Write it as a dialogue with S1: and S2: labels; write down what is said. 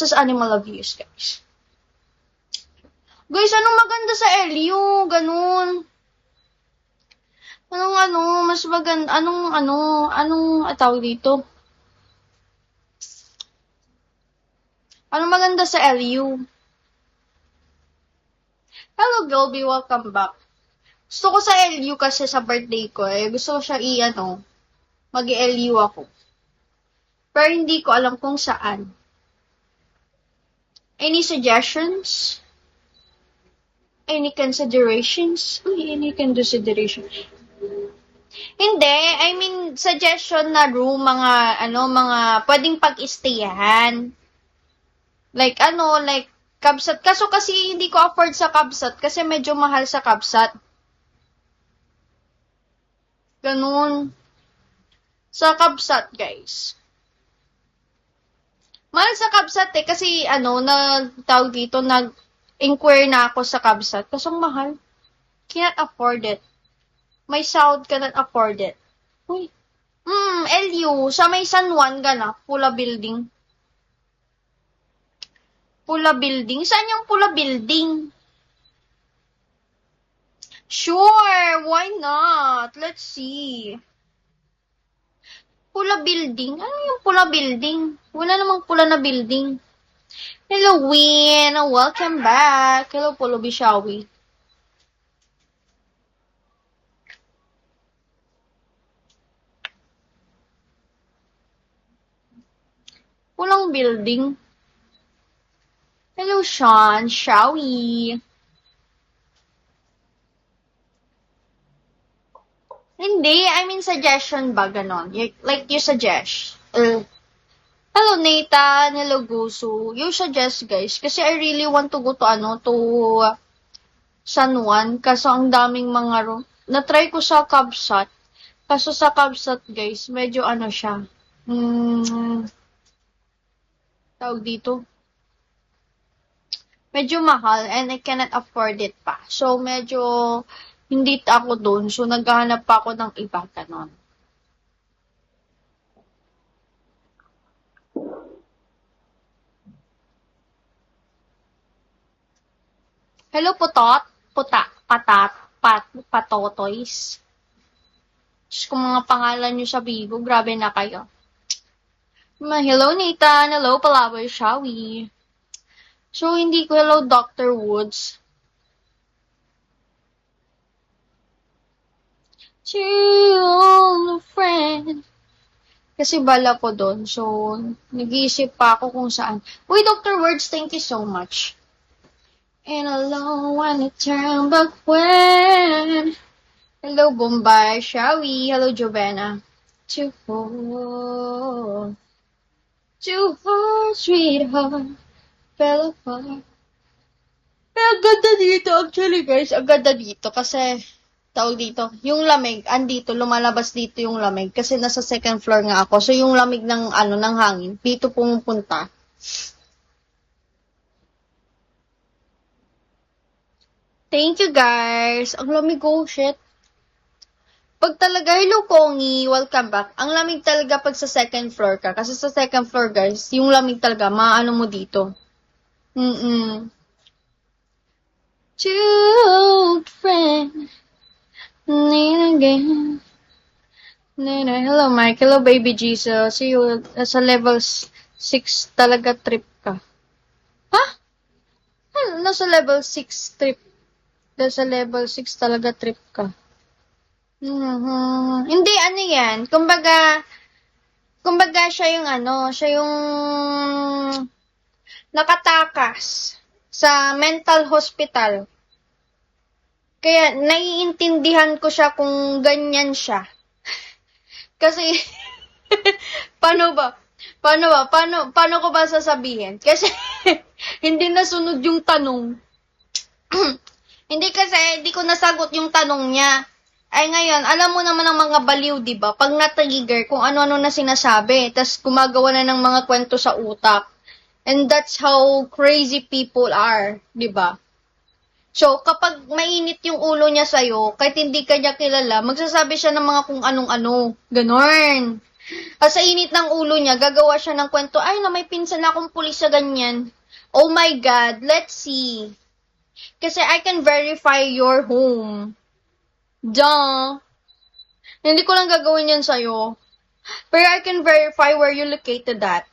S1: Sa animal abuse, guys. Guys, anong maganda sa LU? Ganun. Mas maganda, anong tawag dito? Anong maganda sa LU? Hello, Gilby, welcome back. Gusto ko sa LU kasi sa birthday ko, gusto ko siya mag-LU ako. Pero hindi ko alam kung saan. Any suggestions? Any considerations? Any consideration? Hindi, I mean, suggestion na room, mga pwedeng pag-stayan. Like, Kabsat. Kaso kasi hindi ko afford sa Kabsat kasi medyo mahal sa Kabsat. Ganun. Sa Kabsat, guys. Mahal sa Kabsat kasi nag-inquire na ako sa Kabsat. Kaso mahal. Cannot afford it. My South cannot afford it. Uy. LU. Sa may San Juan Pula Building. Pula Building? Saan yung Pula Building? Sure, why not? Let's see. Pula Building? Ano yung Pula Building? Wala namang pula na building. Hello, Win. Welcome back. Hello, Polo Bishawi. Pulang building. Hello, Sean. Shawi. Hindi, I mean suggestion ba, ganon? Like you suggest. Hello, Nathan. Hello, Gusu. You suggest, guys. Kasi I really want to go to San Juan. Kaso ang daming mga na-try ko sa Kabsat. Kaso sa Kabsat, guys, medyo siya. Tawag dito. Medyo mahal and I cannot afford it pa. So, medyo hindi ako doon. So, naghahanap pa ako ng iba. Ganon. Hello, patotoys. Diyos ko, mga pangalan nyo sa Bigo. Grabe na kayo. Hello, Nathan. Hello, Palaboy Shawi. So, hindi ko, hello, Dr. Woods. Chill, friend. Kasi bala ko doon. So, nag-iisip pa ako kung saan. Uy, Dr. Woods, thank you so much. And I don't wanna turn back when. Hello, Bombay, Shawi. Hello, Jovena. Too far, sweetheart. Fell apart. Ang ganda dito, actually, guys. Ang ganda dito kasi, tawag dito, yung lamig, andito, lumalabas dito yung lamig. Kasi nasa second floor nga ako. So, yung lamig ng hangin, dito pumupunta. Thank you, guys. Ang lamig ko, shit. Pag talaga, hello, Kongi, welcome back. Ang lamig talaga pag sa second floor ka. Kasi sa second floor, guys, yung lamig talaga, maano mo dito. Old friend. Again. Hello, Mike. Hello, baby Jesus. See you sa level 6 talaga trip ka. Ha? Nasa level 6 trip. Sa level 6 talaga trip ka. Hindi, yan. Kumbaga siya yung nakatakas sa mental hospital. Kaya, naiintindihan ko siya kung ganyan siya. Kasi, paano ko ba sasabihin? Kasi, hindi nasunod yung tanong. Hindi ko nasagot yung tanong niya. Ay ngayon, alam mo naman ang mga baliw, di ba? Pag na-trigger, kung ano-ano na sinasabi, tas gumagawa na ng mga kwento sa utak. And that's how crazy people are, di ba? So, kapag mainit yung ulo niya sa'yo, kahit hindi ka niya kilala, magsasabi siya ng mga kung anong-ano. Ganon. Sa init ng ulo niya, gagawa siya ng kwento, ay na may pinsan akong pulis sa ganyan. Oh my God, let's see. Kasi I can verify your home. Duh. Hindi ko lang gagawin yan sa'yo. Pero I can verify where you located at.